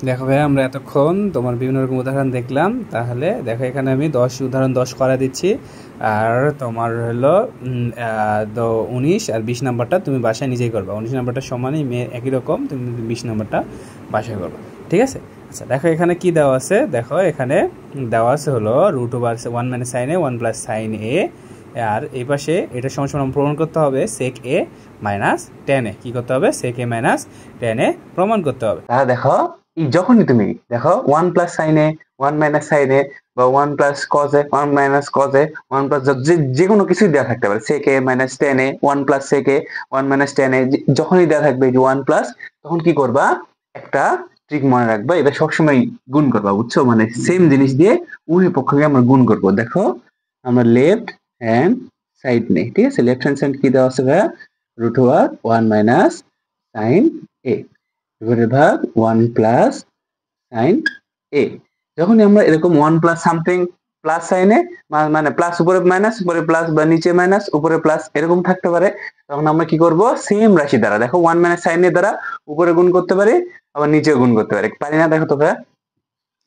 দেখো ভাই, আমরা এতক্ষণ তোমার বিভিন্ন রকম উদাহরণ দেখলাম। তাহলে দেখো, এখানে আমি 10 উদাহরণ 10 করা দিচ্ছি। আর তোমার হলো 19 আর 20 নাম্বারটা তুমি বাসায় নিজেই করবা। 19 নাম্বারটা সমানই একই রকম, তুমি 20 নাম্বারটা বাসায় করবা। ঠিক আছে? আচ্ছা, দেখো এখানে কি দেওয়া আছে। দেখো এখানে দেওয়া আছে হলো √1 - sin a 1 + sin a। আর এই পাশে এটা সমান সমান প্রমাণ করতে হবে sec a - tan a। কি করতে হবে? sec a - tan a প্রমাণ করতে হবে। তাহলে দেখো, যখনই তুমি দেখো 1 + sin a 1 - sin a বা 1 + cos a 1 - cos a 1 যে কোনো কিছুই দেওয়া থাকতে পারে, sec a - tan a 1 + sec a 1 - tan a, যখনই দেওয়া থাকবে যে 1+, তখন কি করবা? একটা ট্রিক মনে রাখবা, এটা সবসময় গুণ করবা, বুঝছো? মানে সেম জিনিস দিয়ে উভয় পক্ষকে আমরা গুণ করব। দেখো, আমরা লেফট হ্যান্ড সাইড নেই, ঠিক আছে? লেফট হ্যান্ড সাইড কি দেওয়া আছে ভাইয়া? √1 - sin a এবারে ভাগ 1 + sin a। যখনই আমরা এরকম 1 + সামথিং প্লাস সাইনে, মানে প্লাস উপরে মাইনাস, উপরে প্লাস, বা নিচে মাইনাস উপরে প্লাস এরকম থাকতে পারে, তখন আমরা কি করব? সেম রাশি দ্বারা, দেখো 1 - sin a দ্বারা উপরে গুণ করতে পারি, আবার নিচেও গুণ করতে পারি। পারি না? দেখো তো ভাইয়া,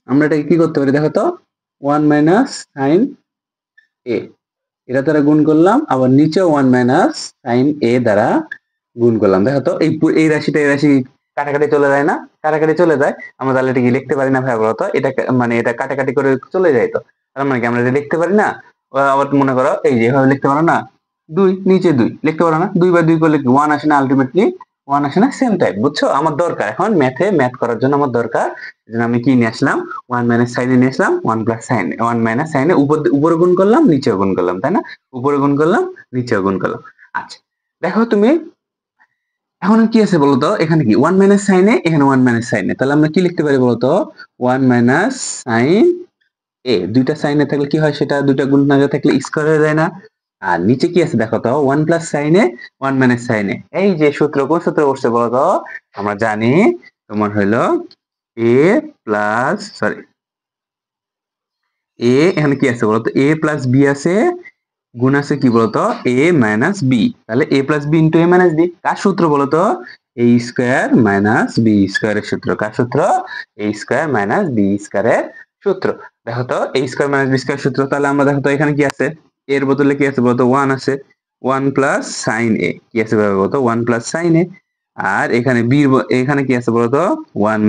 আমরা এটাকে কি করতে পারি? দেখো তো, 1 - sin a এটা দ্বারা গুণ করলাম, আবার নিচেও 1 - sin a দ্বারা গুণ করলাম। দেখো তো, এই রাশিটা এই রাশি কাটাকাটি চলে যায় না? কাটাকাটি চলে যায়। আমরা তাহলে এটা কি লিখতে পারি না ভাই? বলতো, এটা মানে এটা কাটাকাটি করে চলে যায়, তো তার মানে কি আমরা এটা লিখতে পারি না? আবার মনে করো, এই যে এভাবে লিখতে পারো না, 2 নিচে 2 লিখতে পারো না? 2/2 করলে কি 1 আসে না? আলটিমেটলি 1 আসে না? সেম টাইপ, বুঝছো? আমার দরকার এখন ম্যাথ করার জন্য আমার দরকার, যেন আমি কি নিয়ে আসলাম? 1 - sin a নিয়ে আসলাম, 1 + sin a 1 - sin a উপরে গুণ করলাম, নিচেও গুণ করলাম, তাই না? উপরে গুণ করলাম, নিচেও গুণ করলাম। আচ্ছা, দেখো তুমি, এখন কি আছে বলতো? এখানে কি 1 - sin a, এখানে 1 - sin a, তাহলে আমরা কি লিখতে পারি বলতো? 1 - sin a, দুইটা সাইন এ থাকলে কি হয়? সেটা দুইটা গুণ না থাকলে স্কয়ার হয়ে যায় না? আর নিচে কি আছে দেখো তো? 1 + sin a 1 - sin a। এই যে সূত্র, কোন সূত্র বসছে বলতো? আমরা জানি তোমার হলো a প্লাস, সরি, এখানে কি আছে বলতো? a + b আছে, গুণ আছে কি বলতো? a - b। তাহলে a + b * a - b কার সূত্র বলতো? a² - b² এর সূত্র। কার সূত্র? a² - b² এর সূত্র। দেখো তো, a² - b² সূত্র। তাহলে আমরা দেখো তো এখানে কি আছে? এর বদলে কি আছে বলতো? 1 আছে। 1 + sin a কি আছে বলতো? 1 + sin a। আর এখানে এখানে কি আছে বলতো? 1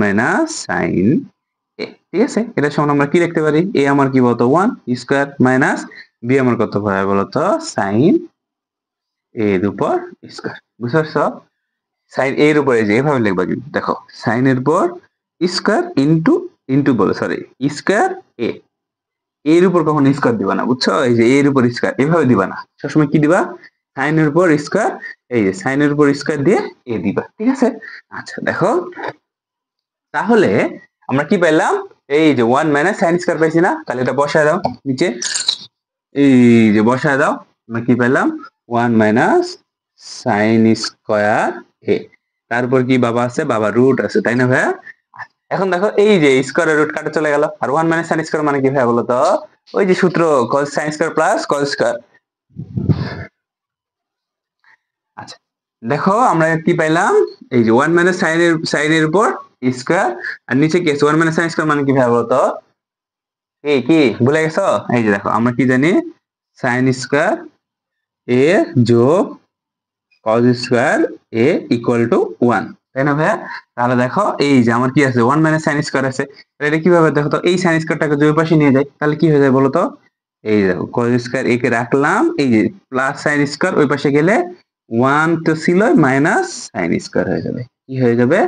- sin a। ঠিক আছে? এটা সমান আমরা কি লিখতে পারি? a আমার কি বলতো? 1² মাইনাস b আমার কত হয় বলতো? sin a এর উপর স্কয়ার। বুঝতে পারছো? sin a এর উপরে যে এভাবে লিখবা, কিন্তু দেখো, sin এর উপর স্কয়ার ইনটু বলে, সরি, স্কয়ার a। এর উপর কখনো স্কয়ার দিবা না, বুঝছো? এই যে এর উপর স্কয়ার এভাবে দিবা না, সবসময় কি দিবা? sin এর উপর স্কয়ার, এই যে sin এর উপর স্কয়ার দিয়ে a দিবা। ঠিক আছে? আচ্ছা, দেখো, তাহলে আমরা কি পেলাম? এই যে 1 - sin² পাইছি না? তাহলে এটা বসায় দাও নিচে, এই যে বসায় দাও। আমরা কি পেলাম? 1 - sin² a। তারপর কি বাবা আছে? বাবা রুট আছে, তাই না ভাইয়া? এখন দেখো, এই যে স্কয়ারের রুট কাটা চলে গেল, আর 1 - sin² মানে কি ভাইয়া বলো তো? ওই যে সূত্র, cos sin² + cos²। আচ্ছা, দেখো আমরা কি পাইলাম? এই যে 1 - sin এর উপর স্কয়ার, আর নিচে কি আছে? 1 - sin² মানে কি ভাইয়া বলো তো? কি ভুলে গেছো? এই যে দেখো, আমরা কি জানি? sin² a যোগ cos² a = 1, তাই না ভাইয়া? তাহলে দেখো, এই যে আমার কি আছে? 1 - sin² আছে। তাহলে এটা কিভাবে? দেখো তো, এই sin² যে ওই পাশে নিয়ে যাই, তাহলে কি হয়ে যায় বলো তো? এই দেখো, cos² a কে রাখলাম, এই যে প্লাস sin² ওই পাশে গেলে 1 তো ছিল, মাইনাস sin² হয়ে যাবে। কি হয়ে যাবে?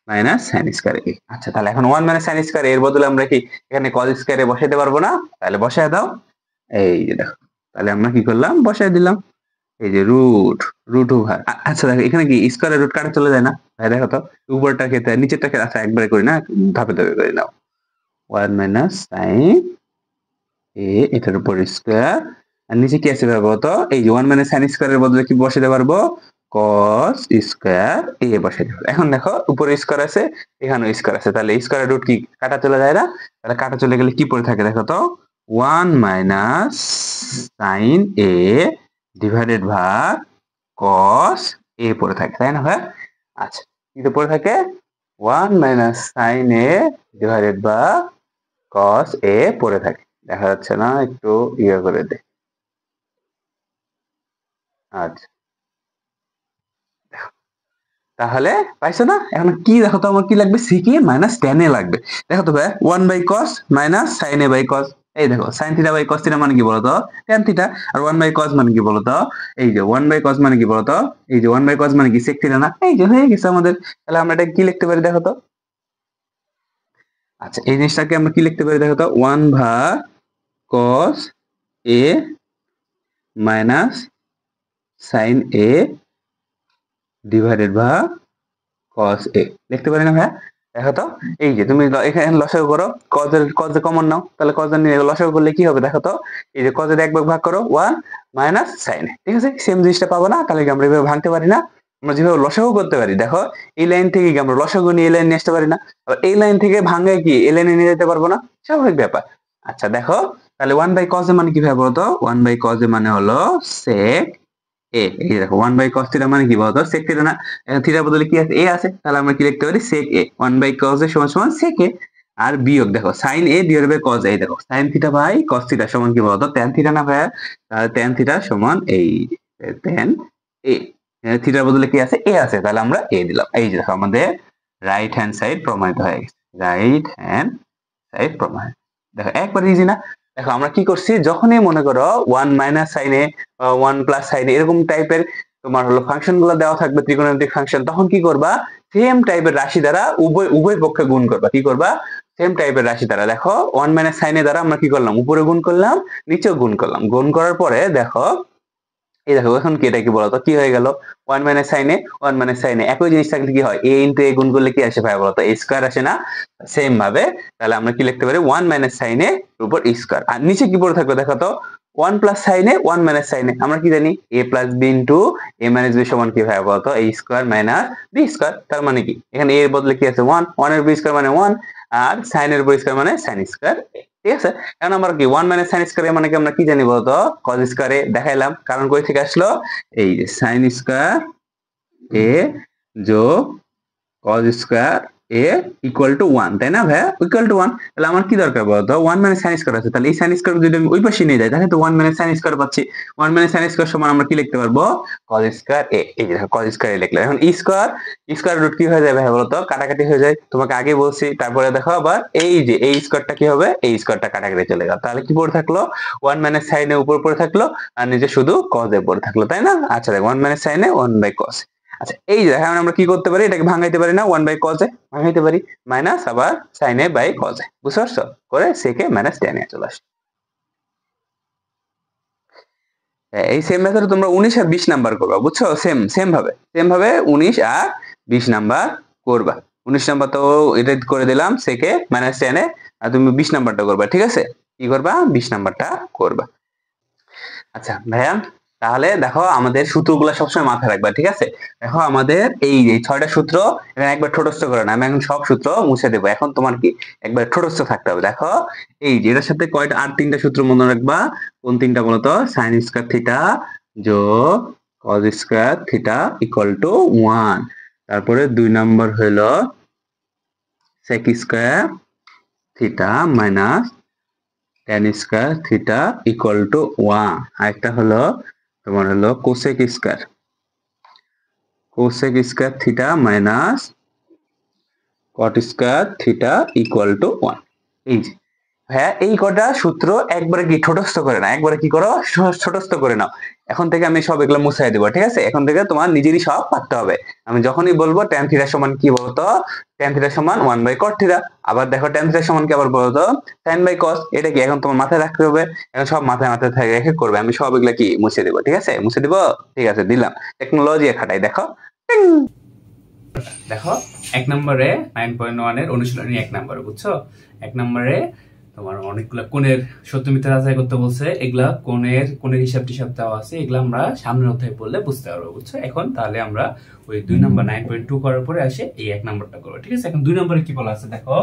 Minus sin² a। আচ্ছা, তাহলে এখন 1 - sin² এর বদলে আমরা কি এখানে cos² a বসাইতে পারবো না? তাহলে বসায় দাও। এই যে দেখো, তাহলে আমরা কি করলাম? বসায় দিলাম। এই যে √2 আচ্ছা, দেখো এখানে কি স্কয়ারের রুট কাটা চলে যায় না ভাই? দেখো তো, উপরটার ক্ষেত্রে নিচেরটা ক্ষেত্রে, আচ্ছা একবারে করি না, ধাপে ধাপে করে নাও। 1 - sin a এটার উপর স্কয়ার, আর নিচে কি আছে ভাবো তো? এই যে 1 - sin² এর বদলে কি বসাতে পারবো? cos² a বসাতে পারবো। এখন দেখো, উপরে স্কয়ার আছে, এখানেও স্কয়ার আছে, তাহলে স্কয়ারের রুট কি কাটা চলে যায় না? তাহলে কাটা চলে গেলে কি পড়ে থাকে দেখো তো? 1 - sin a ডিভাইডেড ভাগ cos a পড়ে থাকে, তাই না ভাই? আচ্ছা, কি পড়ে থাকে? 1 মাইনাস সাইন এ ডিভাইডেড বা কস এ পড়ে থাকে। দেখা যাচ্ছে না, একটু ইয়ে করে দে। আচ্ছা, তাহলে পাইছো না? এখন কি দেখো তো, আমার কি লাগবে, sec a minus tan a লাগবে। দেখো তো ভাই, 1 by cos minus sin a by cos। এই দেখো sin theta by cos theta মানে কি বলতো, tan থিটা। আর 1 বাই cos মানে কি বলতো, এই যে 1 বাই cos মানে কি বলতো, এই যে 1 বাই cos মানে কি sec থিটা না। এই যে হয়ে গেছে আমাদের। তাহলে আমরা এটা কি লিখতে পারি দেখো তো। আচ্ছা, এই জিনিসটাকে আমরা কি লিখতে পারি দেখো তো, 1 ভাগ cos a minus sin a divided ভাগ cos a লিখতে পারি না ভাইয়া? দেখো তো, এই যে তুমি এখানে লসাগু করো, cos এর কমন নাও, তাহলে cos এর নিয়ে লসাগু করলে কি হবে দেখো তো, এই যে cos এর এক ভাগ ভাগ করো 1 মাইনাস sin a, ঠিক আছে? সেম জিনিসটা পাবো না? তাহলে কি আমরা এভাবে ভাঙতে পারি না? আমরা যেভাবে লসাগু করতে পারি, দেখো এই লাইন থেকে কি আমরা লসাগু নিয়ে এই লাইন নিয়ে আসতে পারি না? আবার এই লাইন থেকে ভাঙে কি এই লাইনে নিয়ে যেতে পারবো না? স্বাভাবিক ব্যাপার। আচ্ছা দেখো, তাহলে 1 বাই cos এ মানে কি ভাবে বলতো, 1 বাই cos এ মানে হলো sec a। এই যে দেখো 1 বাই cos থিটা মানে কি বলতো, sec থিটা না? এখন থিটার বদলে কি আছে, a আছে, তাহলে আমরা কি লিখতে পারি sec a। 1 by cos a সমান সমান sec a। আর বিয়োগ দেখো sin a divided by cos a, এই দেখো sin theta by cos theta সমান কি বলতো, tan থিটা না ভাইয়া? তাহলে tan থিটা সমান এই tan a। থিটার বদলে কি আছে, a আছে, তাহলে আমরা a দিলাম। এই যে দেখো আমাদের রাইট হ্যান্ড সাইড প্রমাণিত হয়ে গেছে। রাইট হ্যান্ড সাইড প্রমাণিত। দেখো একবার ইজি না? দেখো আমরা কি করছি, যখনই মনে করো 1 minus sine A, 1 plus sign এরকম টাইপের তোমার হলো ফাংশন গুলো দেওয়া থাকবে, ত্রিকোণমিতিক ফাংশন, তখন কি করবা, সেম টাইপের রাশি দ্বারা উভয় উভয় পক্ষে গুণ করবা। কি করবা, সেম টাইপের রাশি দ্বারা। দেখো 1 মাইনাস সাইন এ দ্বারা আমরা কি করলাম, উপরে গুণ করলাম, নিচেও গুণ করলাম। গুণ করার পরে দেখো, এই দেখো এখন কি, এটা কি বলতো, কি হয়ে গেল, 1 minus sine A 1 minus sine এ একই জিনিস থাকলে কি হয়, a ইনটু a গুণ করলে কি আসে ভাই বলতো, a স্কয়ার আসে না? সেম ভাবে তাহলে আমরা কি লিখতে পারি, 1 মাইনাস সাইন এ উপর স্কয়ার, আর নিচে কি পড়ে থাকবে দেখো তো, 1 plus sign A 1 minus sine এ। আমরা কি জানি, a plus b into a minus b সমান কি ভাই বলতো, a square minus b square. তার মানে কি, এখানে a এর বদলে কি আছে 1, 1 এর b স্কয়ার মানে 1, আর সাইন এর b স্কয়ার মানে সাইন স্কয়ার। ঠিক আছে? এখন আমরা কি 1 মাইনাস সাইন স্কয়ার মানে কি আমরা কি জানি বলতো, cos স্কয়ারে দেখাইলাম। কারণ কই থেকে আসলো, এই যে সাইন স্কয়ার এ যোগ cos square A equal to 1, তাই না ভাইয়া? Equal to 1। তাহলে আমার কি দরকার বলতো, 1 মাইনাস সাইন স্কয়ার আছে, তাহলে এই সাইন স্কয়ার যদি আমি ওই পাশে নিয়ে যাই, তাহলে তো 1 মাইনাস সাইন স্কয়ার পাচ্ছি। 1 মাইনাস সাইন স্কয়ার সমান আমরা কি লিখতে পারবো, cos স্কয়ার এ। এই যে দেখো cos স্কয়ার এ লিখলাম। এখন স্কয়ার রুট কি হয়ে যায় ভাই বলতো, কাটাকাটি হয়ে যায়, তোমাকে আগে বলছি। তারপরে দেখো আবার এই যে এই স্কয়ারটা কি হবে, এই স্কয়ারটা কাটাকাটি চলে গেল, তাহলে কি পড়ে থাকলো, 1 মাইনাস সাইন এ উপর পড়ে থাকলো, আর নিচে শুধু cos এ পড়ে থাকলো, তাই না? আচ্ছা দেখো 1 minus sine A 1 by cos। আচ্ছা এই যে এখন আমরা কি করতে পারি, এটাকে ভাঙাইতে পারি না, 1 বাই cos এ ভাঙাইতে পারি, মাইনাস আবার sin a by cos a, বুঝতে পারছো? করে sec a minus tan a চলে আসে। এই সেম মেথড তোমরা 19 আর 20 নাম্বার করবা, বুঝছো? সেম ভাবে 19 আর 20 নাম্বার করবা। 19 নাম্বার তো এটা করে দিলাম sec a minus tan a, আর তুমি 20 নাম্বারটা করবা, ঠিক আছে? কি করবা, 20 নাম্বারটা করবা। আচ্ছা ভাইয়া, তাহলে দেখো আমাদের সূত্রগুলো সবসময় মাথায় রাখবা, ঠিক আছে? দেখো আমাদের এই যে 6টা সূত্র, এখানে একবার ঠোঁটস্থ করে না, আমি এখন সব সূত্র মুছে দেবো। এখন তোমার কি একবার ঠোঁটস্থ থাকতে হবে। দেখো এই যে এটার সাথে কয়টা, আর 3টা সূত্র মনে রাখবা। কোন 3টা বলতো, সাইন স্কয়ার থিটা যোগ cos square theta equal to 1। তারপরে 2 নম্বর হলো sec square theta minus tan square theta equal to 1। আরেকটা হলো তোমার হলো cosec square theta minus cot square theta equal to 1। এই যে হ্যাঁ, এই কটা সূত্র একবারে কি ঠোঁটস্থ করে না, একবারে কি করো, ছোটস্থ করে নাও। এখন থেকে আমি সব এগুলো মুছাই দেবো, ঠিক আছে? এখন থেকে তোমার নিজেরই সব পারতে হবে। আমি যখনই বলবো tan থিটা সমান কি বলতো, tan থিটা সমান 1 বাই cot থিটা। আবার দেখো tan থিটা সমান কি আবার বলতো, sin বাই cos। এটা কি এখন তোমার মাথায় রাখতে হবে, এখন সব মাথায় থেকে রেখে করবে। আমি সব এগুলা কি মুছে দেবো, ঠিক আছে? মুছে দিব, ঠিক আছে, দিলাম। টেকনোলজি খাটাই, দেখো দেখো 1 নম্বরে 9.1 এর অনুশীলনী 1 নম্বরে, বুঝছো? 1 নম্বরে তোমার অনেকগুলা কোণের সত্য মিথ্যা যাচাই করতে বলছে। এগুলা কোণের হিসাব টিসাব দেওয়া আছে, এগুলা আমরা সামনের অধ্যায়ে পড়লে বুঝতে পারবো, বুঝছো? এখন তাহলে আমরা ওই 2 নম্বর 9.2 করার পরে আসে এই 1 নম্বরটা করবো, ঠিক আছে? এখন 2 নম্বরে কি বলা আছে দেখো,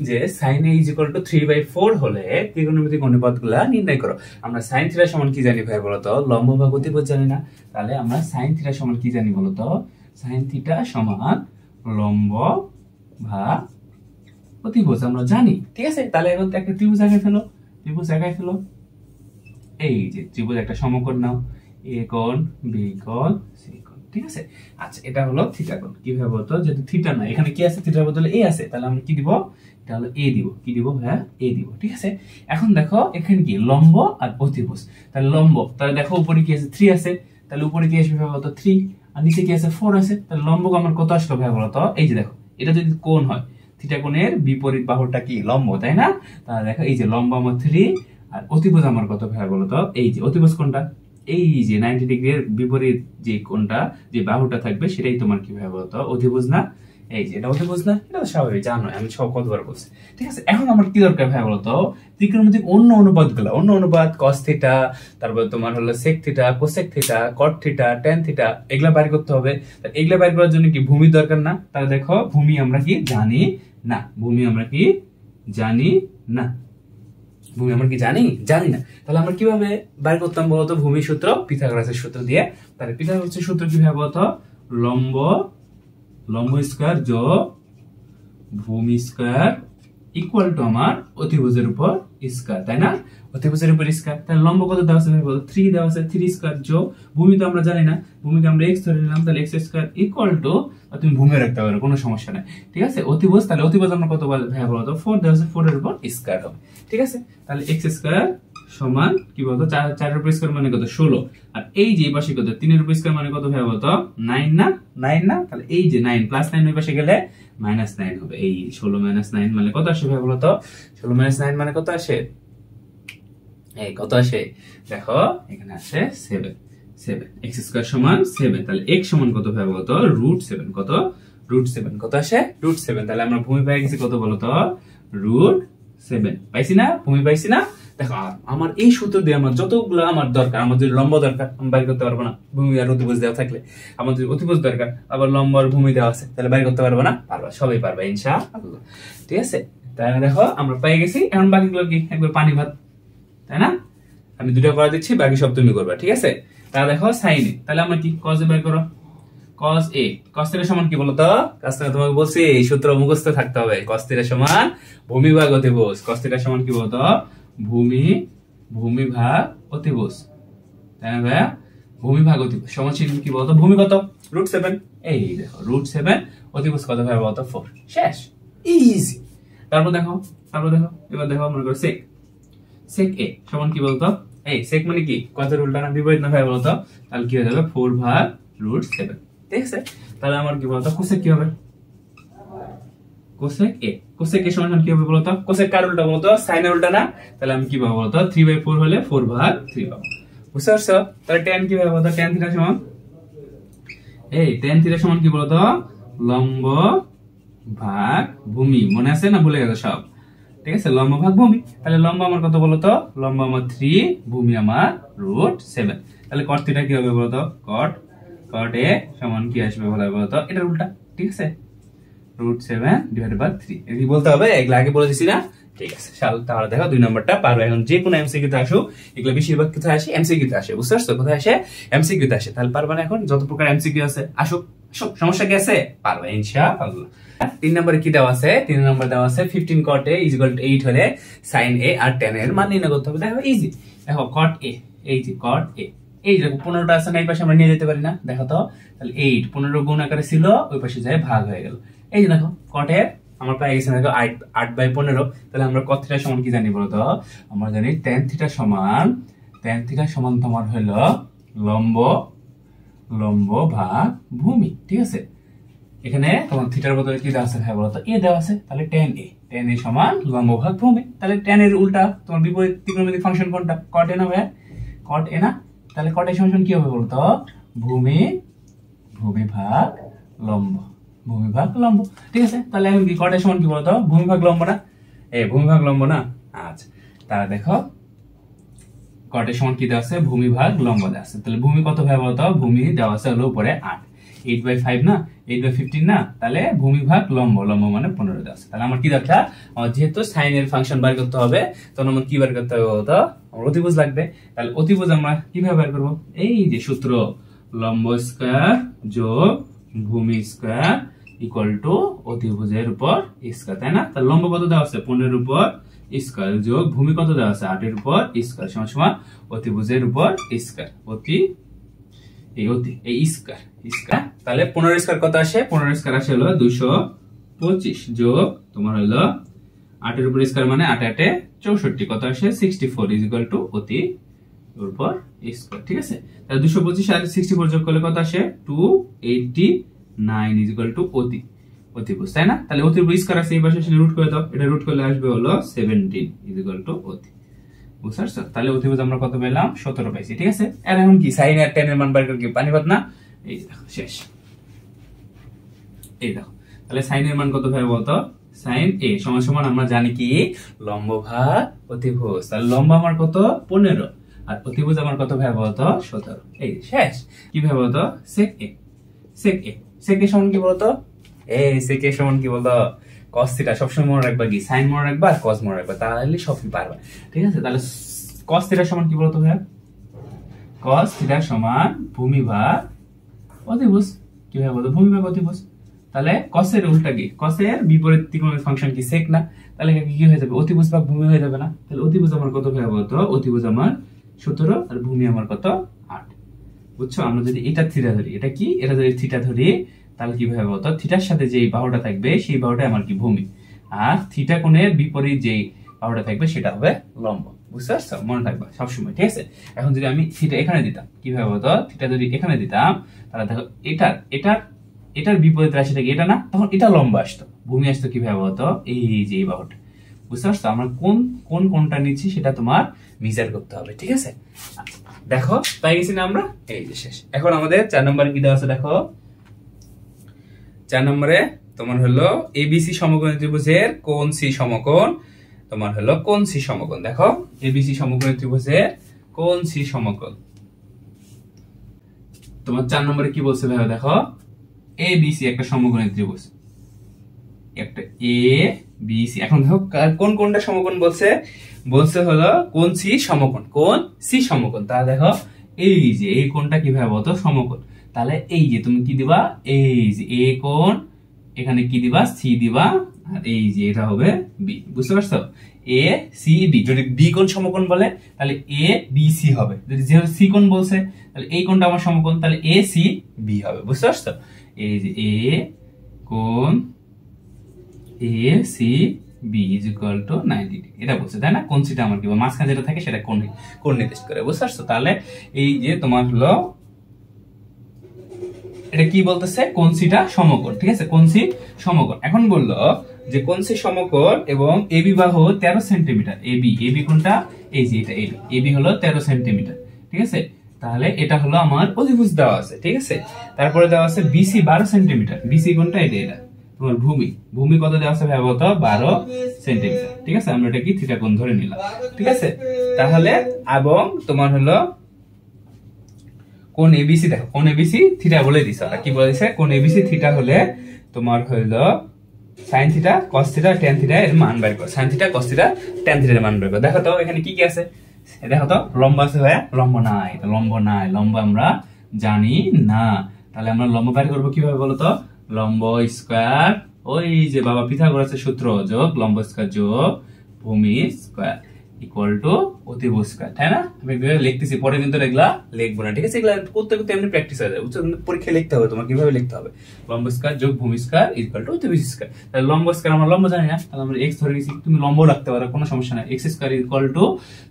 যে sin a = 3/4 হলে ত্রিকোণমিতিক অনুপাতগুলা নির্ণয় করো। আমরা sin থিটা সমান কি জানি ভাই বলতো, লম্ব ভাগ অতিভুজ জানি না। তাহলে আমরা sin থিটা সমান কি জানি বলতো, sin থিটা সমান লম্ব ভাগ অতিভুজ আমরা জানি, ঠিক আছে। তাহলে এখন একটা ত্রিভুজ আঁকাই ফেলো, ত্রিভুজ আঁকাই ফেলো। এই যে ত্রিভুজ একটা সমকোণ নাও, এ কোণ বি কোণ সি কোণ, ঠিক আছে। আচ্ছা এটা হলো থিটা কোণ। কিভাবে বলতো, যেহেতু থিটা না এখানে কি আছে, থিটার বদলে এ আছে, তাহলে আমরা কি দিব, এটা হলো এ দিব। কি দিব ভাইয়া, এ দিব, ঠিক আছে। এখন দেখো এখানে কি লম্ব আর অতিভুজ, তাহলে লম্ব, তাহলে দেখো উপরে কি আছে 3 আছে, তাহলে উপরে কি আসবে ভাইয়া বলতো 3, আর নিচে কি আছে 4 আছে, তাহলে লম্ব আমার কত আসলো ভাইয়া বলতো, এই যে দেখো এটা যদি কোণ হয়, থিটা কোণের বিপরীত বাহুটা কি লম্ব, তাই না। তাহলে দেখো এই যে লম্ব আমার 3 আর অতিভুজ আমার কত ভাইয়া বলতো, এই যে অতিভুজ কোণটা, এই যে 90 ডিগ্রির বিপরীত যে কোণটা, যে বাহুটা থাকবে সেটাই তোমার কি ভাইয়া বলতো, অতিভুজ না। এই যে এটা অতিভুজ না, এটা তো স্বাভাবিক, জানো আমি সব কতবার বলছি, ঠিক আছে। এখন আমার কি দরকার ভাইয়া বলতো, ত্রিকোণমিতিক অন্য অনুপাতগুলো, অন্য অনুপাত cos থিটা, তারপর তোমার হলো sec theta, cosec theta, cot theta, tan theta, এগুলা বাইর করতে হবে। এগুলা বাইর করার জন্য কি ভূমি দরকার না, তাহলে দেখো ভূমি আমরা কি জানি না, ভূমি আমরা কি জানি না, ভূমি আমরা কি জানি, জানি না। তাহলে আমরা কিভাবে বাইর করতাম বলতো, ভূমি সূত্র, পিথাগোরাসের সূত্র দিয়ে। তাহলে পিথাগোরাসের সূত্র কিভাবে বলতো, লম্ব, লম্ব স্কয়ার যোগ ভূমি স্কয়ার ইকুয়াল টু আমার অতিভুজের উপর স্কয়ার, তাই না, অতিভুজের উপর স্কয়ার। তাহলে লম্ব কত দেওয়া আছে বলতো, 3 দেওয়া আছে, 3 স্কয়ার যোগ ভূমি তো আমরা জানি না, ভূমিকে আমরা x ধরে নিলাম, তাহলে x স্কয়ার ইকুয়াল টু, তুমি ভূমি রাখতে পারো কোনো সমস্যা নাই, ঠিক আছে। অতিভুজ, তাহলে অতিভুজ আমরা কত বলে ভাইয়া বলতো, 4 দেওয়া আছে, 4 এর উপর স্কয়ার হবে, ঠিক আছে। তাহলে x স্কয়ার সমান কি বলতো, 4 এর উপর স্কয়ার মানে কত 16, আর এই যে এই পাশে কত 3 এর উপর স্কয়ার মানে কত ভাইয়া বলতো 9 না, 9 না, তাহলে এই যে 9 প্লাস 9 ওই পাশে গেলে -9 হবে। এই 16 - 9 মানে কত আসে ভাই বলতো, 16 - 9 মানে কত আসে, এই কত আসে দেখো এখানে আসে 7, 7 x স্কয়ার সমান 7, তাহলে x সমান কত ভাই বলতো √7, কত √7, কত আসে √7। তাহলে আমরা ভূমি পেয়ে গেছি কত বলতো, √7 পাইছি না, ভূমি পাইছি না। দেখো আমার এই সূত্র দিয়ে আমার যতগুলো আমার দরকার, আমার যদি লম্ব দরকার আমি বাইর করতে পারবো না, ভূমি আর অতিভুজ দেওয়া থাকলে। আমার যদি অতিভুজ দরকার, আবার লম্ব আর ভূমি দেওয়া আছে, তাহলে বাইর করতে পারবো না, পারবা, সবাই পারবে ইনশাআল্লাহ, ঠিক আছে। তাহলে দেখো আমরা পেয়ে গেছি, এখন বাকিগুলো কি একবার পানি ভাত, তাই না। আমি দুটো করে দিচ্ছি, বাকি সব তুমি করবা, ঠিক আছে। তাহলে দেখো সাইন এ, তাহলে আমরা কি cos এ বের করো, cos a, cos থিটা সমান কি বলতো, cos থিটা তোমাকে বলছি এই সূত্র মুখস্থ থাকতে হবে, cos থিটা সমান ভূমি ভাগ অতিভুজ, cos থিটা সমান কি বলতো ভূমি ভাগ অতিভুজ, তাই না ভাইয়া, ভূমি ভাগ অতিভুজ সমান চিহ্ন কি বলতো, ভূমি কত √7, এই দেখো √7, অতিভুজ কত ভাইয়া বলতো 4, শেষ, ইজি। তারপর দেখো এবার দেখো মনে করো sec a সমান কি বলতো, এই sec মানে কি কত উল্টা না বিপরীত না ভাই বলতো, তাহলে কি হয়ে যাবে 4 ভাগ √7, ঠিক আছে। তাহলে আমার কি বলতো cosec কি হবে, cosec a সমান কি হবে বলতো, cosec কার উল্টা বলতো, sin এর উল্টা না, তাহলে আমি কি পাবো বলতো 3/4 হলে 4 ভাগ 3 পাবো, বুঝতে পারছো। তাহলে tan কি হবে বলতো, tan থিটা সমান, এই tan থিটা সমান কি বলতো, লম্ব ভাগ ভূমি, মনে আছে না, ভুলে গেছো সব, ঠিক আছে, লম্ব ভাগ ভূমি। তাহলে লম্ব আমার কত বলতো, লম্ব আমার 3, ভূমি আমার √7, তাহলে cot থিটা কি হবে বলতো, cot a সমান কি আসবে বলতো, এটা উল্টা, ঠিক আছে, √7/3, এই বলতে হবে, এগুলা আগে বলে দিছি না, ঠিক আছে। তাহলে দেখো 2 নম্বরটা পারবে। এখন যে কোনো এমসিকিউ তে আসো, এগুলো বেশিরভাগ কোথায় আসে, এমসিকিউ তে আসে, বুঝতে পারছো, কোথায় আসে, এমসিকিউ তে আসে। তাহলে পারবে না, এখন যত প্রকার এমসিকিউ আছে আসুক, সমস্যা কি আছে, পারবে ইনশাআল্লাহ। 3 নম্বরে কি দেওয়া আছে, 3 নম্বর দেওয়া আছে 15 cot a = 8 হলে sin a আর tan এর মান নির্ণয় করতে হবে। দেখো ইজি, দেখো cot a, এই যে cot a, এই দেখো 15টা আছে না, এই পাশে আমরা নিয়ে যেতে পারি না, দেখো তো, তাহলে 8 15 গুণ আকারে ছিল, ওই পাশে যায় ভাগ হয়ে গেল। এই যে দেখো cot a আমার পেয়ে গেছে দেখো 8/15, তাহলে আমরা cot থিটা সমান কি জানি বলতো, আমরা জানি tan থিটা সমান তোমার হলো লম্ব ভাগ ভূমি, ঠিক আছে। এখানে তোমার থিটার বদলে কি দেওয়া আছে ভাই বলতো, a দেওয়া আছে, তাহলে tan a সমান লম্ব ভাগ ভূমি। তাহলে tan এর উল্টা তোমার বিপরীত ত্রিকোণমিতিক ফাংশন কোনটা, cot a না ভাই, cot a না, তাহলে cot a সমান কি হবে বলতো, ভূমি ভাগ লম্ব, ঠিক আছে। তাহলে এখন কি cot a সমান কি বলতো, ভূমি ভাগ লম্ব না, ভূমি ভাগ লম্ব না। আচ্ছা তাহলে দেখো cot a সমান কি দেওয়া আছে, ভূমি ভাগ লম্ব দেওয়া আছে, তাহলে ভূমি কত ভাই বলতো, ভূমি দেওয়া আছে হলো উপরে 8, 8/5 না, 8/15 না, তাহলে ভূমি ভাগ লম্ব মানে 15 দেওয়া আছে। তাহলে আমার কি দরকার, আমার যেহেতু সাইন এর ফাংশন বের করতে হবে, তখন আমার কি বের করতে হবে বলতো, আমার অতিভুজ লাগবে। তাহলে অতিভুজ আমরা কিভাবে বের করব, এই যে সূত্র, লম্ব স্কয়ার যোগ ভূমি স্কয়ার ইকুয়াল টু 8 তাহলে আমরা কি করব, এই যে 8 15 টা আছে না, এই পাশে আমরা নিয়ে যেতে পারি না, দেখো তো, তাহলে 8 15 × 8 = 120, 120 × 8 = 180, 180 × 180 = 240, তাহলে আমার কি বলতো, ইকুয়াল টু অতিভুজের উপর স্কয়ার, তাই না? তাহলে লম্ব কত দেওয়া আছে 15 এর উপর স্কয়ার যোগ ভূমি কত দেওয়া আছে 8 এর উপর স্কয়ার সমান সমান অতিভুজের উপর স্কয়ার এই স্কয়ার। তাহলে 15 স্কয়ার কত আসে? 15 স্কয়ার আসে হলো 225 যোগ তোমার হলো 8 এর উপর স্কয়ার মানে 8 8 64 কত আসে 64 ইজ ইকুয়াল টু অতি উপর স্কয়ার। ঠিক আছে, তাহলে 225 আর 64 যোগ করলে কত আসে 289 ইজ ইকুয়াল টু অতিভুজ, তাই না? তাহলে অতিভুজ স্কয়ার আছে এই পাশে সেটা রুট করে দাও, এটা রুট করলে আসবে হলো 17 ইজ ইকুয়াল টু অতি। বুঝছো? তাহলে অতিভুজ আমরা কত পেলাম 17 পাইছি। ঠিক আছে, আর এখন কি sin আর tan এর মান বের করে কি পানি ভাত না? এই দেখো শেষ। এই দেখো তাহলে sin এর মান কত হবে বলতো? sin a সমান সমান আমরা জানি কি লম্ব ভাগ অতিভুজ। তাহলে লম্ব আমার কত 15 আর অতিভুজ আমার কত হবে বলতো 17। এই শেষ। কি হবে বলতো? sec a সমান কি বলতো? sec a সমান কি বলতো? cos theta. সবসময় মনে রাখবা কি sin মনে রাখবা আর cos মনে রাখবা, তাহলে সবই পারবা। ঠিক আছে, তাহলে cos থিটা সমান কি বলতো ভাই? cos থিটা সমান ভূমি ভাগ অতিভুজ। কি হবে বলতো? ভূমি ভাগ অতিভুজ। তাহলে cos এর উল্টা কি? cos এর বিপরীত ত্রিকোণের ফাংশন কি sec না? তাহলে কি হয়ে যাবে? অতিভুজ ভাগ ভূমি হয়ে যাবে না? তাহলে অতিভুজ আমার কত হবে বলতো? অতিভুজ আমার 17 আর ভূমি আমার কত 8। বুঝছো? আমরা যদি এটা থিটা ধরি, এটা কি? এটা যদি থিটা ধরি তাহলে কি হবে বলতো? থিটার সাথে যে বাহুটা থাকবে সেই বাহুটা আমার কি ভূমি, আর থিটা কোণের বিপরীত যে বাহুটা থাকবে সেটা হবে লম্ব। বুঝতে পারছো? মনে থাকবে সবসময়। ঠিক আছে, এখন যদি আমি থিটা এখানে দিতাম কি হবে বলতো? থিটা যদি এখানে দিতাম তাহলে দেখো এটার বিপরীত রাশিটা কি এটা না? তখন এটা লম্ব আসতো, ভূমি আসতো কি হবে বলতো? এই যে এই বাহুটা। বুঝতে পারছো? আমরা কোনটা নিচ্ছি সেটা তোমার বিচার করতে হবে। ঠিক আছে, দেখো তাই গেছি না আমরা? এই যে শেষ। এখন আমাদের 4 নম্বরে কি দেওয়া আছে দেখো। 4 নম্বরে তোমার হলো এবিসি সমকোণ ত্রিভুজের কোণ সি সমকোণ, তোমার হলো কোণ সি সমকোণ। দেখো এবিসি সমকোণ ত্রিভুজের কোণ সি সমকোণ তোমার 4 নম্বরে কি বলছে ভাই? দেখো এবিসি একটা সমকোণী ত্রিভুজ, একটা এ বি সি। এখন দেখো কোনটা সমকোণ বলছে? বলছে হলো কোণ সি সমকোণ, কোণ সি সমকোণ। তাহলে দেখো এই যে এই কোণটা কিভাবে বলতো? সমকোণ। তাহলে এই যে তুমি কি দিবা? এই যে এ কোণ, এখানে কি দিবা? সি দিবা, আর এই যে এটা হবে বি। বুঝতে পারছো? A C B. যদি বি কোণ সমকোণ বলে তাহলে এ বি সি হবে, যদি যেহেতু সি কোণ বলছে তাহলে এই কোণটা আমার সমকোণ, তাহলে এ সি বি হবে। বুঝতে পারছো? এই যে এ কোণ A C B is equal to 90 degree, এটা বলছে, তাই না? কোণ সিটা আমার কি মাঝখানে যেটা থাকে সেটা কোণ নির্দেশ করে। বুঝতে পারছো? তাহলে এই যে তোমার হলো এটা কি বলতেছে? কোণ সিটা সমকোণ। ঠিক আছে, কোণ সি সমকোণ। এখন বললো যে কোণ সি সমকোণ এবং এবি বাহু 13 সেন্টিমিটার। এবি কোণটা এই যে এটা এবি হলো 13 সেন্টিমিটার। ঠিক আছে, তাহলে এটা হলো আমার অতিভুজ দেওয়া আছে। ঠিক আছে, তারপরে দেওয়া আছে বিসি 12 সেন্টিমিটার। বিসি কোণটা এটা তোমার ভূমি কত দেওয়া আছে ভাই বলতো? 12 সেন্টিমিটার। ঠিক আছে, আমরা এটা কি থিটা কোণ ধরে নিলাম। ঠিক আছে, তাহলে এবং তোমার হলো কোণ এবিসি। দেখো কোণ এবিসি থিটা বলে দিছে, আর কি বলেছে? কোণ এবিসি থিটা হলে তোমার হলো sin theta cos theta tan theta এর মান বের করো। sin theta cos theta tan theta এর মান বের করো। দেখো তো এখানে কি কি আছে? দেখো তো লম্ব আছে ভাই? লম্ব নাই, তো লম্ব আমরা জানি না। তাহলে আমরা লম্ব বের করব কিভাবে বলো তো? লম্ব স্কয়ার, ওই যে বাবা পিথাগোরাসের সূত্র, যোগ লম্ব স্কয়ার যোগ ভূমি স্কয়ার ইকুয়াল টু অতিভুজ স্কয়ার, তাই না? আমি লিখতেছি, পরে কিন্তু এগুলা লিখবো না। ঠিক আছে, এগুলা করতে করতে এমনি প্র্যাকটিস হয়ে যাবে। উচ্চ পরীক্ষায় লিখতে হবে তোমার, কিভাবে লিখতে হবে? লম্ব স্কয়ার যোগ ভূমি স্কয়ার ইকুয়াল টু অতিভুজ স্কয়ার। তাহলে লম্ব স্কয়ার আমরা লম্ব জানি না, তাহলে আমরা এক্স ধরে নিছি। তুমি লম্ব রাখতে পারো, কোনো সমস্যা নাই। এক্স স্কয়ার ইকুয়াল টু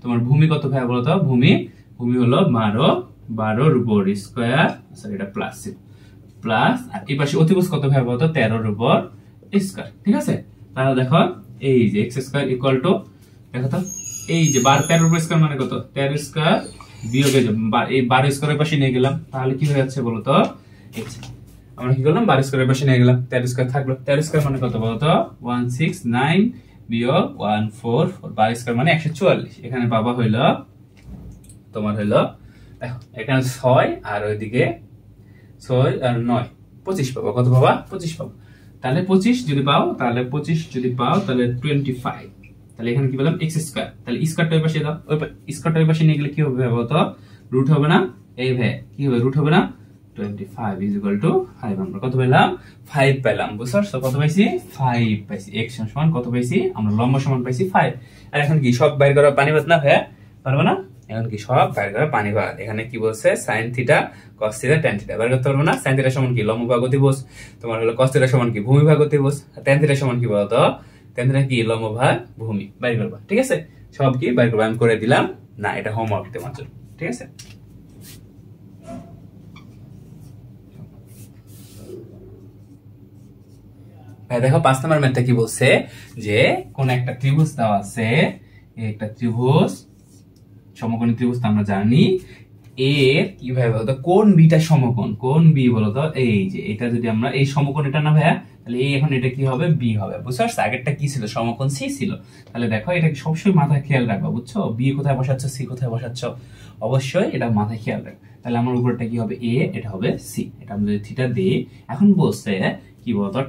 তোমার ভূমি কত ভাই বলো তো? ভূমি হলো 12 এর উপর স্কয়ার, সরি এটা প্লাস আর এই পাশে অতিভুজ কত ভাই বলো তো? 13 এর উপর স্কয়ার। ঠিক আছে, তাহলে দেখো এই যে এক্স স্কয়ার ইকুয়াল টু, দেখো তো এই যে 13 উপর স্কয়ার মানে কত? 13 স্কয়ার বিয়োগে এই 12 স্কয়ারের পাশে নিয়ে গেলাম, তাহলে কি হয়ে যাচ্ছে বলো তো? আমরা কি করলাম? 12 স্কয়ারের পাশে নিয়ে গেলাম, 13 স্কয়ার থাকলো। 13 স্কয়ার মানে কত বলো তো? 169 বিয়োগ 144, 12 স্কয়ার মানে 144। এখানে বাবা হইলো তোমার হইলো, দেখো এখানে 6 আর ওইদিকে 6 আর 9 25 পাবো। কত পাবা? 25 পাবো। তাহলে 25 যদি পাও তাহলে 25 তাহলে এখানে কি পেলাম? X square. তাহলে স্কয়ারটা ওই পাশে দাও, ওই স্কয়ারটা ওই পাশে নিয়ে গেলে কি হবে বলো তো? রুট হবে না? এই ভাই কি হবে? রুট হবে না? 25 is equal to 5 আমরা কত পেলাম 5 পেলাম বুঝছো তো কত পাইছি 5 পাইছি x সমান কত পাইছি আমরা লম্ব সমান পাইছি 5 আর এখন কি সব বাইর করা পানি ভাত না ভাই পারবো না এখন কি সব বাইর করা পানি ভাত এখানে কি বলছে sin θ cos θ tan θ বাইর করতে পারবো না sin θ সমান কি লম্ব ভাগ অতিভুজ তোমার হলো cos θ সমান কি ভূমি ভাগ অতিভুজ tan θ সমান কি বলতো tan θ কি লম্ব ভাগ ভূমি বাইর করবা ঠিক আছে সব কি বাইর করবা আমি করে দিলাম না এটা হোমওয়ার্ক তোমার জন্য ঠিক আছে দেখো 5 নম্বর ম্যাথটা কি বলছে যে কোন একটা ত্রিভুজ দেওয়া আছে একটা ত্রিভুজ সমকোণী ত্রিভুজ আমরা জানি এর কিভাবে বলতো কোন বিটা সমকোণ কোন বি বলতো এই যে এটা যদি আমরা এই সমকোণ এটা না ভাইয়া তাহলে এই এখন এটা কি হবে বি হবে বুঝছো আগেরটা কি ছিল সমকোণ সি ছিল তাহলে দেখো এটা সবসময় মাথায় খেয়াল রাখবা বুঝছো বি কোথায় বসাচ্ছ সি কোথায় বসাচ্ছ অবশ্যই এটা মাথায় খেয়াল রাখবে তাহলে আমার উপরটা কি হবে এ এটা হবে সি এটা আমরা যদি থিটা দিই এখন বলছে কি বলতো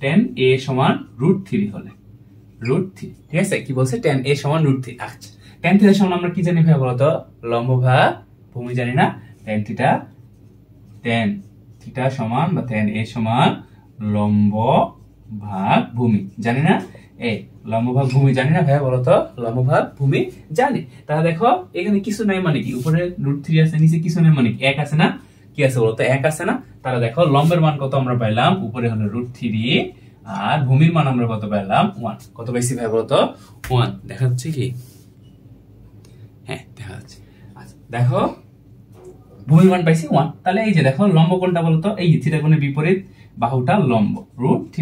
tan a সমান √3 হলে √3 ঠিক আছে কি বলছে tan a সমান √3 আচ্ছা tan θ সমান আমরা কি জানি ভাই বলতো লম্ব ভাগ ভূমি জানি না tan θ সমান বা tan a সমান লম্ব ভাগ ভূমি জানি না এই লম্ব ভাগ ভূমি জানি না ভাই বলতো লম্ব ভাগ ভূমি জানি তাহলে দেখো এখানে কিছু নাই মানে কি উপরে √3 আছে নিচে কিছু নাই মানে কি এক আছে না কি আছে বলতো এক আছে না তাহলে দেখো লম্বের মান কত আমরা পাইলাম উপরে হলো √3 আর ভূমির মান আমরা কত পাইলাম 1 কত পাইছি ভাই বলতো 1 দেখা যাচ্ছে কি হ্যাঁ দেখা যাচ্ছে আচ্ছা দেখো ভূমির মান পাইছি 1 তাহলে এই যে দেখো লম্ব কোণটা বলতো এই থিটা কোণের বিপরীত বাহুটা লম্ব √3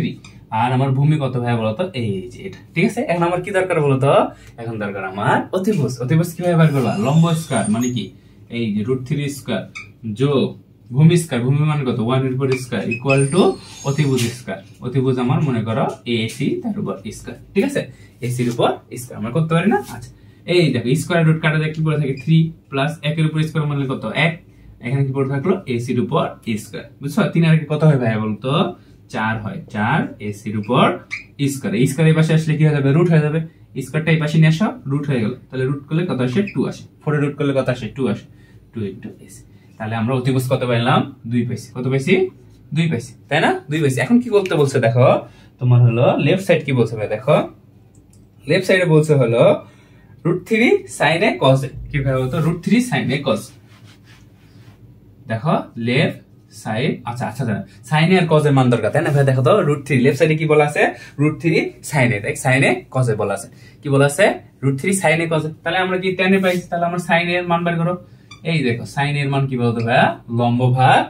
আর আমার ভূমি কত ভাই বলতো এই যে এটা ঠিক আছে এখন আমার কি দরকার বলতো এখন দরকার আমার অতিভুজ অতিভুজ কিভাবে বের করবা লম্ব স্কয়ার মানে কি এই যে √3 স্কয়ার যোগ ভূমি স্কয়ার ভূমি মান কত 1 এর উপর স্কয়ার ইকুয়াল টু অতিভুজ স্কয়ার অতিভুজ আমার মনে করো AC তার উপর স্কয়ার ঠিক আছে AC এর উপর স্কয়ার আমরা করতে পারি না আচ্ছা এই দেখো স্কয়ার রুট কাটা যায় কি পড়ে থাকে 3 প্লাস 1 এর উপর স্কয়ার মানে কত 1 এখানে কি পড়ে থাকলো AC এর উপর স্কয়ার বুঝছো 3 আর কি কত হয় ভাই বলতো 4 হয় 4 AC এর উপর স্কয়ার এই স্কয়ার এই পাশে আসলে কি হয়ে যাবে রুট হয়ে যাবে স্কয়ারটা এই পাশে নিয়ে আসো রুট হয়ে গেল তাহলে রুট করলে কত আসে 2 আসে 4 এর রুট করলে কত আসে 2 আসে 2 AC তাহলে আমরা অতিভুজ কত পাইলাম 2 পাইছি কত পাইছি 2 পাইছি তাই না 2 পাইছি এখন কি বলতে বলছে দেখো তোমার হলো লেফট সাইড কি বলছে ভাই দেখো লেফট সাইডে বলছে হলো √3 sin a cos a কি ভাবে বলতো √3 sin a cos দেখো লেফট সাইড আচ্ছা আচ্ছা sin a আর cos এর মান দরকার তাই না ভাই দেখো তো √3 লেফট সাইডে কি বলা আছে √3 sin a দেখ sin a cos a বলা আছে কি বলা আছে √3 sin a cos a তাহলে আমরা কি tan a পাইছি তাহলে আমরা sin a এর মান বের করো এই দেখো sin এর মান কি বলতো ভাই লম্ব ভাগ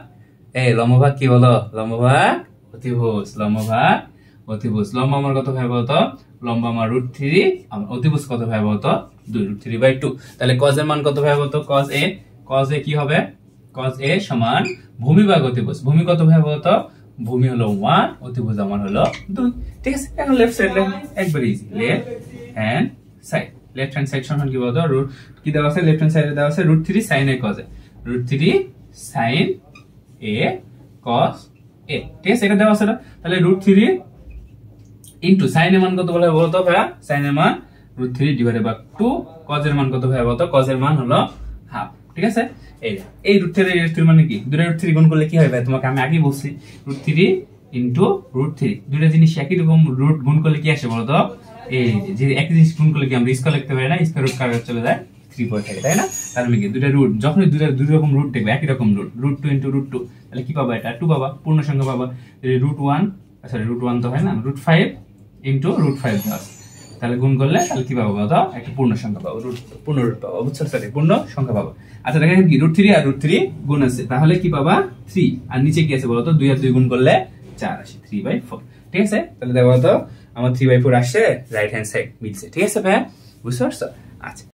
এই লম্ব ভাগ কি বলো লম্ব ভাগ অতিভুজ লম্ব ভাগ অতিভুজ লম্ব আমার কত ভাই বলতো লম্ব আমার √3 আর অতিভুজ কত ভাই বলতো 2 √3/2 তাহলে cos এর মান কত ভাই বলতো cos a কি হবে cos a সমান ভূমি ভাগ অতিভুজ ভূমি কত ভাই বলতো ভূমি হলো 1 অতিভুজ আমার হলো 2 ঠিক আছে এখন লেফট সাইড একবার easy left hand side left hand side সমান কি বলতো রুট কি দেওয়া আছে লেফট হ্যান্ড সাইডে দেওয়া আছে √3 sin a cos a √3 sin a cos a ঠিক আছে এটা দেওয়া আছে তাহলে √3 ইনটু sin এর মান কত বলে বলতো ভাই sin এর মান √3 ডিভাইডেড বাই 2 cos এর মান কত ভাই বলতো cos এর মান হলো হাফ ঠিক আছে এই √3 এর মানে কি দুটো √3 গুণ করলে কি হয় ভাই তোমাকে আমি আগেই বলছি √3 ইনটু √3 দুটো জিনিস একই রকম রুট গুণ করলে কি আসে বলতো এই যে একই জিনিস গুণ করলে কি আমরা স্কয়ার লিখতে পারি না স্কয়ার রুট কাটা চলে যায় 3 পড়ে থাকে তাই না তার মানে কি দুটো রুট যখনই দুই রকম রুট দেখবে একই রকম রুট √2 ইনটু √2 তাহলে কি পাবা এটা 2 পাবা পূর্ণ সংখ্যা পাবা √1 সরি √1 তো হয় না √5 ইনটু √5 দাও তাহলে গুণ করলে তাহলে কি পাবো বলতো একটা পূর্ণ সংখ্যা পাবো পূর্ণ রুট পাবো বুঝছো সরি পূর্ণ সংখ্যা পাবো আচ্ছা দেখেন কি √3 আর √3 গুণ আছে তাহলে কি পাবা 3 আর নিচে কি আছে বলতো 2 আর 2 গুণ করলে 4 আসে 3/4 ঠিক আছে তাহলে দেখো তো আমার 3/4 আসছে রাইট হ্যান্ড সাইড মিলছে ঠিক আছে ভাই বুঝছো আচ্ছা